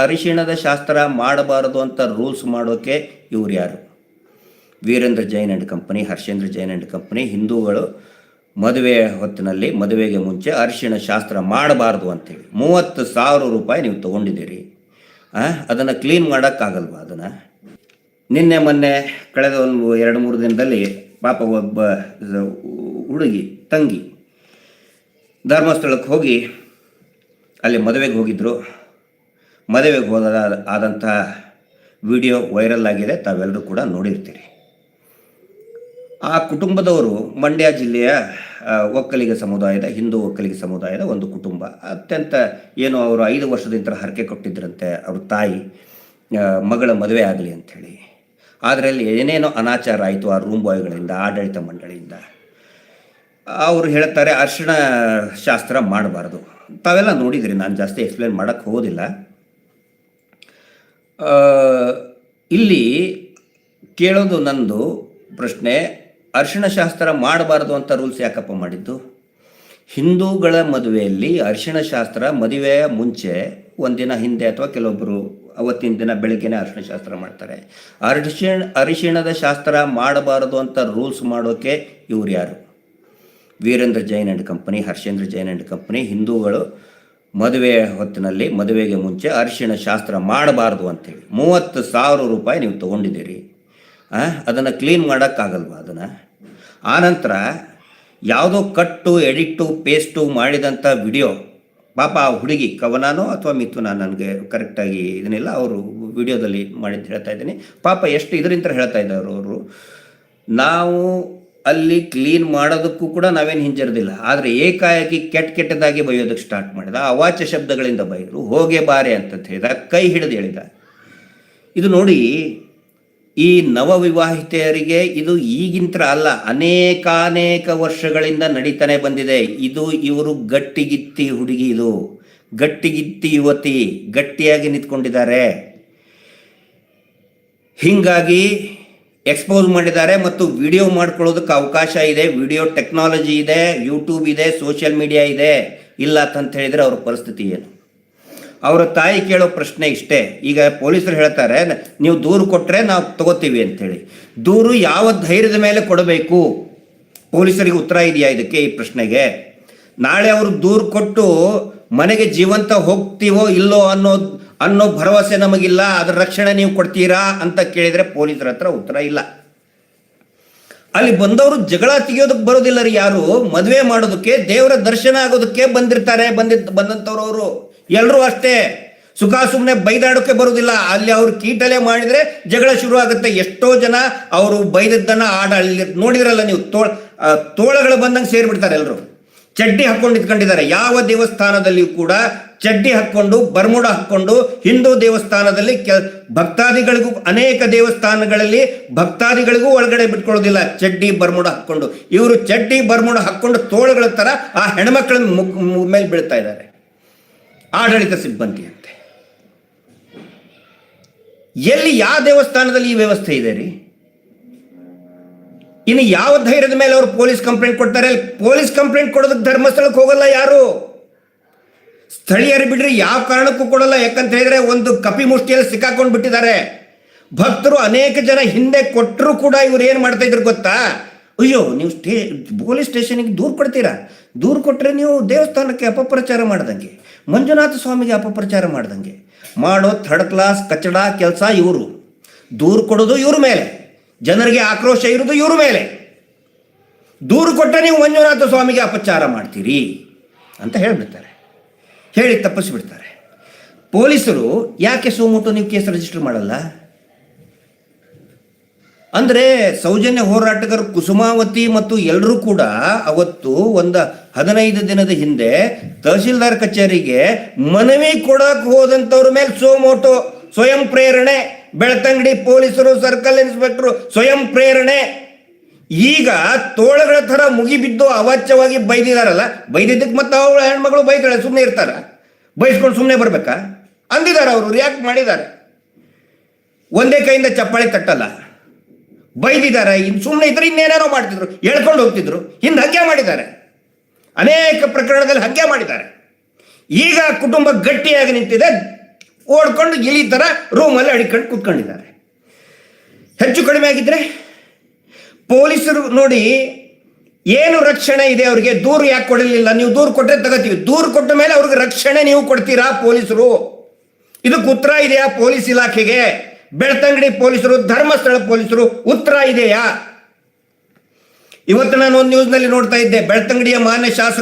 ಅರಿಶಿಣದ ಶಾಸ್ತ್ರ ಮಾಡಬಾರದು ಅಂತ ರೂಲ್ಸ್ ಮಾಡೋಕ್ಕೆ ಇವ್ರು ಯಾರು? Veerendra Jain and company, Harshendra Jain and company. ಹಿಂದೂಗಳು ಮದುವೆ ಹೊತ್ತಿನಲ್ಲಿ, ಮದುವೆಗೆ ಮುಂಚೆ ಅರಿಶಿಣ ಶಾಸ್ತ್ರ ಮಾಡಬಾರ್ದು ಅಂಥೇಳಿ 30,000 ರೂಪಾಯಿ ನೀವು ತೊಗೊಂಡಿದ್ದೀರಿ. ಅದನ್ನು ಕ್ಲೀನ್ ಮಾಡೋಕ್ಕಾಗಲ್ವಾ? ಅದನ್ನು ನಿನ್ನೆ ಮೊನ್ನೆ ಕಳೆದ ಒಂದು 2-3 ದಿನದಲ್ಲಿ ಪಾಪ ಒಬ್ಬ ಹುಡುಗಿ ತಂಗಿ ಧರ್ಮಸ್ಥಳಕ್ಕೆ ಹೋಗಿ ಅಲ್ಲಿ ಮದುವೆಗೆ ಹೋಗಿದ್ದರು. ಮದುವೆಗೆ ಆದಂಥ ವಿಡಿಯೋ ವೈರಲ್ ಆಗಿದೆ, ತಾವೆಲ್ಲರೂ ಕೂಡ ನೋಡಿರ್ತೀರಿ. ಆ ಕುಟುಂಬದವರು ಮಂಡ್ಯ ಜಿಲ್ಲೆಯ ಒಕ್ಕಲಿಗ ಸಮುದಾಯದ, ಹಿಂದೂ ಒಕ್ಕಲಿಗ ಸಮುದಾಯದ ಒಂದು ಕುಟುಂಬ. ಅತ್ಯಂತ ಏನು ಅವರು 5 ವರ್ಷದಿಂದ ಹರಕೆ ಕೊಟ್ಟಿದ್ದರಂತೆ ಅವ್ರ ತಾಯಿ ಮಗಳ ಮದುವೆ ಆಗಲಿ ಅಂಥೇಳಿ. ಅದರಲ್ಲಿ ಏನೇನೋ ಅನಾಚಾರ ಆಯಿತು ಆ ರೂಮ್ ಬಾಯ್ಗಳಿಂದ, ಆಡಳಿತ ಮಂಡಳಿಯಿಂದ. ಅವರು ಹೇಳ್ತಾರೆ ಅರಿಶಿಣ ಶಾಸ್ತ್ರ ಮಾಡಬಾರ್ದು. ತಾವೆಲ್ಲ ನೋಡಿದಿರಿ, ನಾನು ಜಾಸ್ತಿ ಎಕ್ಸ್ಪ್ಲೇನ್ ಮಾಡೋಕ್ಕೆ ಹೋಗೋದಿಲ್ಲ. ಇಲ್ಲಿ ಕೇಳೋದು ನಂದು ಪ್ರಶ್ನೆ, ಅರಿಶಿಣ ಶಾಸ್ತ್ರ ಮಾಡಬಾರ್ದು ಅಂತ ರೂಲ್ಸ್ ಯಾಕಪ್ಪ ಮಾಡಿದ್ದು? ಹಿಂದೂಗಳ ಮದುವೆಯಲ್ಲಿ ಅರಿಶಿಣ ಶಾಸ್ತ್ರ ಮದುವೆಯ ಮುಂಚೆ ಒಂದಿನ ಹಿಂದೆ ಅಥವಾ ಕೆಲವೊಬ್ಬರು ಅವತ್ತಿನ ದಿನ ಬೆಳಗ್ಗೆನೇ ಅರಿಶಿಣ ಶಾಸ್ತ್ರ ಮಾಡ್ತಾರೆ. ಅರಿಶಿಣದ ಶಾಸ್ತ್ರ ಮಾಡಬಾರದು ಅಂತ ರೂಲ್ಸ್ ಮಾಡೋಕ್ಕೆ ಇವ್ರು ಯಾರು? Veerendra Jain and company, Harshendra Jain and company. ಹಿಂದೂಗಳು ಮದುವೆ ಹೊತ್ತಿನಲ್ಲಿ, ಮದುವೆಗೆ ಮುಂಚೆ ಅರಿಶಿಣ ಶಾಸ್ತ್ರ ಮಾಡಬಾರ್ದು ಅಂಥೇಳಿ 30,000 ರೂಪಾಯಿ ನೀವು ತೊಗೊಂಡಿದ್ದೀರಿ. ಅದನ್ನು ಕ್ಲೀನ್ ಮಾಡೋಕ್ಕಾಗಲ್ವಾ? ಅದನ್ನು ಆನಂತರ ಯಾವುದೋ ಕಟ್ಟು, ಎಡಿಟ್ಟು, ಪೇಸ್ಟು ಮಾಡಿದಂಥ ವಿಡಿಯೋ. ಪಾಪ ಆ ಹುಡುಗಿ ಕವನಾನೋ ಅಥವಾ ಮಿಥುನ, ನನಗೆ ಕರೆಕ್ಟಾಗಿ ಇದನ್ನೆಲ್ಲ ಅವರು ವಿಡಿಯೋದಲ್ಲಿ ಮಾಡಿದ್ದು ಹೇಳ್ತಾ ಇದ್ದೀನಿ. ಪಾಪ ಎಷ್ಟು ಇದರಿಂದ ಹೇಳ್ತಾ ಇದ್ದಾರೆ ಅವರು. ನಾವು ಅಲ್ಲಿ ಕ್ಲೀನ್ ಮಾಡೋದಕ್ಕೂ ಕೂಡ ನಾವೇನು ಹಿಂಜರಿದಿಲ್ಲ, ಆದರೆ ಏಕಾಏಕಿ ಕೆಟ್ಟದಾಗಿ ಬೈಯೋದಕ್ಕೆ ಸ್ಟಾರ್ಟ್ ಮಾಡಿದ. ಅವಾಚ್ಯ ಶಬ್ದಗಳಿಂದ ಬೈದರು. ಹೋಗೇ ಬಾರೆ ಅಂತ ಹೇಳಿದ, ಕೈ ಹಿಡಿದು ಹೇಳಿದ. ಇದು ನೋಡಿ, ಈ ನವವಿವಾಹಿತೆಯರಿಗೆ ಇದು ಈಗಿಂತ ಅಲ್ಲ, ಅನೇಕಾನೇಕ ವರ್ಷಗಳಿಂದ ನಡೀತಾನೆ ಬಂದಿದೆ. ಇದು ಇವರು ಗಟ್ಟಿಗಿತ್ತಿ ಹುಡುಗಿ, ಇದು ಗಟ್ಟಿಗಿತ್ತಿ ಯುವತಿ, ಗಟ್ಟಿಯಾಗಿ ನಿಂತ್ಕೊಂಡಿದ್ದಾರೆ. ಹೀಗಾಗಿ ಎಕ್ಸ್ಪೋಸ್ ಮಾಡಿದ್ದಾರೆ. ಮತ್ತು ವಿಡಿಯೋ ಮಾಡ್ಕೊಳ್ಳೋದಕ್ಕೆ ಅವಕಾಶ ಇದೆ, ವಿಡಿಯೋ ಟೆಕ್ನಾಲಜಿ ಇದೆ, ಯೂಟ್ಯೂಬ್ ಇದೆ, ಸೋಷಿಯಲ್ ಮೀಡಿಯಾ ಇದೆ. ಇಲ್ಲ ಅಂತ ಹೇಳಿದರೆ ಅವ್ರ ಪರಿಸ್ಥಿತಿ ಏನು? ಅವರ ತಾಯಿ ಕೇಳೋ ಪ್ರಶ್ನೆ ಇಷ್ಟೇ. ಈಗ ಪೊಲೀಸರು ಹೇಳ್ತಾರೆ ನೀವು ದೂರು ಕೊಟ್ಟರೆ ನಾವು ತಗೋತೀವಿ ಅಂಥೇಳಿ. ದೂರು ಯಾವ ಧೈರ್ಯದ ಮೇಲೆ ಕೊಡಬೇಕು? ಪೊಲೀಸರಿಗೆ ಉತ್ತರ ಇದೆಯಾ ಇದಕ್ಕೆ, ಈ ಪ್ರಶ್ನೆಗೆ? ನಾಳೆ ಅವರು ದೂರು ಕೊಟ್ಟು ಮನೆಗೆ ಜೀವಂತ ಹೋಗ್ತೀವೋ ಇಲ್ಲೋ ಅನ್ನೋ ಭರವಸೆ ನಮಗಿಲ್ಲ, ಅದರ ರಕ್ಷಣೆ ನೀವು ಕೊಡ್ತೀರಾ ಅಂತ ಕೇಳಿದರೆ ಪೊಲೀಸರ ಹತ್ರ ಉತ್ತರ ಇಲ್ಲ. ಅಲ್ಲಿ ಬಂದವರು ಜಗಳ ತೆಗಿಯೋದಕ್ಕೆ ಬರೋದಿಲ್ಲ ರೀ ಯಾರು, ಮದುವೆ ಮಾಡೋದಕ್ಕೆ, ದೇವರ ದರ್ಶನ ಆಗೋದಕ್ಕೆ ಬಂದಿರ್ತಾರೆ. ಬಂದಂಥವ್ರು ಅವರು ಎಲ್ಲರೂ ಅಷ್ಟೇ. ಸುಖ ಸುಮ್ಮನೆ ಬೈದಾಡೋಕ್ಕೆ ಬರೋದಿಲ್ಲ. ಅಲ್ಲಿ ಅವ್ರು ಕೀಟಲೆ ಮಾಡಿದರೆ ಜಗಳ ಶುರು ಆಗುತ್ತೆ. ಎಷ್ಟೋ ಜನ ಅವರು ಬೈದದ್ದನ್ನು ನೋಡಿದ್ರಲ್ಲ ನೀವು, ತೋಳಗಳು ಬಂದಂಗೆ ಸೇರಿಬಿಡ್ತಾರೆ. ಎಲ್ಲರೂ ಚಡ್ಡಿ ಹಾಕ್ಕೊಂಡು ಇಟ್ಕೊಂಡಿದ್ದಾರೆ. ಯಾವ ದೇವಸ್ಥಾನದಲ್ಲಿಯೂ ಕೂಡ ಚಡ್ಡಿ ಹಾಕ್ಕೊಂಡು, ಬರ್ಮುಡ ಹಾಕ್ಕೊಂಡು, ಹಿಂದೂ ದೇವಸ್ಥಾನದಲ್ಲಿ ಭಕ್ತಾದಿಗಳಿಗೂ, ಅನೇಕ ದೇವಸ್ಥಾನಗಳಲ್ಲಿ ಭಕ್ತಾದಿಗಳಿಗೂ ಒಳಗಡೆ ಬಿಟ್ಕೊಳ್ಳೋದಿಲ್ಲ ಚಡ್ಡಿ ಬರ್ಮುಡ ಹಾಕ್ಕೊಂಡು. ಇವರು ಚಡ್ಡಿ ಬರ್ಮುಡ ಹಾಕ್ಕೊಂಡು ತೋಳುಗಳ ಥರ ಆ ಹೆಣ್ಮಕ್ಳ ಮೇಲೆ ಬೀಳ್ತಾ ಇದ್ದಾರೆ. ಆಡಳಿತ ಸಿಬ್ಬಂದಿ ಅಂತೆ. ಎಲ್ಲಿ ಯಾವ ದೇವಸ್ಥಾನದಲ್ಲಿ ಈ ವ್ಯವಸ್ಥೆ ಇದೆ ರೀ? ಇನ್ನು ಯಾವ ಧೈರ್ಯದ ಮೇಲೆ ಅವರು ಪೊಲೀಸ್ ಕಂಪ್ಲೇಂಟ್ ಕೊಡ್ತಾರೆ? ಪೊಲೀಸ್ ಕಂಪ್ಲೇಂಟ್ ಕೊಡೋದಕ್ಕೆ ಧರ್ಮಸ್ಥಳಕ್ಕೆ ಹೋಗಲ್ಲ ಯಾರು. ಸ್ಥಳೀಯರು ಬಿಡ್ರಿ, ಯಾವ ಕಾರಣಕ್ಕೂ ಕೊಡಲ್ಲ. ಯಾಕಂತ ಹೇಳಿದ್ರೆ ಒಂದು ಕಪಿ ಮುಷ್ಟಿಯಲ್ಲಿ ಸಿಕ್ಕಾಕೊಂಡು ಬಿಟ್ಟಿದ್ದಾರೆ. ಭಕ್ತರು ಅನೇಕ ಜನ ಹಿಂದೆ ಕೊಟ್ಟರು ಕೂಡ ಇವ್ರು ಏನು ಮಾಡ್ತಾ ಇದ್ರು ಗೊತ್ತಾ? ಅಯ್ಯೋ, ನೀವು ಪೊಲೀಸ್ ಸ್ಟೇಷನ್ಗೆ ದೂರು ಕೊಡ್ತೀರಾ, ದೂರು ಕೊಟ್ಟರೆ ನೀವು ದೇವಸ್ಥಾನಕ್ಕೆ ಅಪಪ್ರಚಾರ ಮಾಡ್ದಂಗೆ, ಮಂಜುನಾಥ ಸ್ವಾಮಿಗೆ ಅಪಪ್ರಚಾರ ಮಾಡ್ದಂಗೆ ಮಾಡೋ ಥರ್ಡ್ ಕ್ಲಾಸ್ ಕಚಡ ಕೆಲಸ ಇವರು. ದೂರು ಕೊಡೋದು ಇವ್ರ ಮೇಲೆ, ಜನರಿಗೆ ಆಕ್ರೋಶ ಇರೋದು ಇವ್ರ ಮೇಲೆ. ದೂರು ಕೊಟ್ಟರೆ ನೀವು ಮಂಜುನಾಥ ಸ್ವಾಮಿಗೆ ಅಪಚಾರ ಮಾಡ್ತೀರಿ ಅಂತ ಹೇಳಿಬಿಡ್ತಾರೆ, ಹೇಳಿ ತಪ್ಪಿಸ್ಬಿಡ್ತಾರೆ. ಪೊಲೀಸರು ಯಾಕೆ ಸೋಮೋಟೋ ನೀವು ಕೇಸ್ ರಿಜಿಸ್ಟರ್ ಮಾಡಲ್ಲ? ಅಂದರೆ ಸೌಜನ್ಯ ಹೋರಾಟಗಾರರು ಕುಸುಮಾವತಿ ಮತ್ತು ಎಲ್ಲರೂ ಕೂಡ ಅವತ್ತು ಒಂದು 15 ದಿನದ ಹಿಂದೆ ತಹಸೀಲ್ದಾರ್ ಕಚೇರಿಗೆ ಮನವಿ ಕೊಡಕ್ಕೆ ಹೋದಂಥವ್ರ ಮೇಲೆ ಸೋಮೋಟೋ, ಸ್ವಯಂ ಪ್ರೇರಣೆ. ಬೆಳ್ತಂಗಡಿ ಪೊಲೀಸರು, ಸರ್ಕಲ್ ಇನ್ಸ್ಪೆಕ್ಟರ್ ಸ್ವಯಂ ಪ್ರೇರಣೆ. ಈಗ ತೋಳಗಳ ಥರ ಮುಗಿಬಿದ್ದು ಅವಾಚ್ಯವಾಗಿ ಬೈದಿದಾರಲ್ಲ, ಬೈದಿದ್ದಕ್ಕೆ ಮತ್ತೆ ಅವಳ ಹೆಣ್ಮಗಳು ಬೈತಾಳೆ, ಸುಮ್ಮನೆ ಇರ್ತಾರ? ಬೈಸ್ಕೊಂಡು ಸುಮ್ಮನೆ ಬರ್ಬೇಕಾ? ಅಂದಿದ್ದಾರೆ ಅವರು, ರಿಯಾಕ್ಟ್ ಮಾಡಿದ್ದಾರೆ. ಒಂದೇ ಕೈಯಿಂದ ಚಪ್ಪಾಳಿ ತಟ್ಟಲ್ಲ, ಬೈದಿದ್ದಾರೆ. ಇನ್ನು ಸುಮ್ಮನೆ ಇದ್ರೆ ಇನ್ನೇನೇನೋ ಮಾಡ್ತಿದ್ರು, ಹೇಳ್ಕೊಂಡು ಹೋಗ್ತಿದ್ರು. ಹಿಂದೆ ಹಂಗೆ ಮಾಡಿದ್ದಾರೆ, ಅನೇಕ ಪ್ರಕರಣದಲ್ಲಿ ಹಂಗೆ ಮಾಡಿದ್ದಾರೆ. ಈಗ ಕುಟುಂಬ ಗಟ್ಟಿಯಾಗಿ ನಿಂತಿದೆ, ಓಡ್ಕೊಂಡು ಇಲಿ ಥರ ರೂಮಲ್ಲಿ ಅಡಿಕೊಂಡು ಕೂತ್ಕೊಂಡಿದ್ದಾರೆ. ಹೆಚ್ಚು ಕಡಿಮೆ ಆಗಿದ್ರೆ ಪೊಲೀಸರು ನೋಡಿ ಏನು ರಕ್ಷಣೆ ಇದೆ ಅವ್ರಿಗೆ? ದೂರು ಯಾಕೆ ಕೊಡಲಿಲ್ಲ? ನೀವು ದೂರು ಕೊಟ್ಟರೆ ತಗೋತೀವಿ. ದೂರು ಕೊಟ್ಟ ಮೇಲೆ ಅವ್ರಿಗೆ ರಕ್ಷಣೆ ನೀವು ಕೊಡ್ತೀರಾ ಪೊಲೀಸರು? ಇದಕ್ಕೆ ಉತ್ತರ ಇದೆಯಾ ಪೊಲೀಸ್ ಇಲಾಖೆಗೆ? ಬೆಳ್ತಂಗಡಿ ಪೊಲೀಸರು, ಧರ್ಮಸ್ಥಳ ಪೊಲೀಸರು ಉತ್ತರ ಇದೆಯಾ? ಇವತ್ತು ನಾನು ಒಂದು ನ್ಯೂಸ್ನಲ್ಲಿ ನೋಡ್ತಾ ಇದ್ದೆ, ಬೆಳ್ತಂಗಡಿಯ ಮಾನ್ಯ ಶಾಸಕ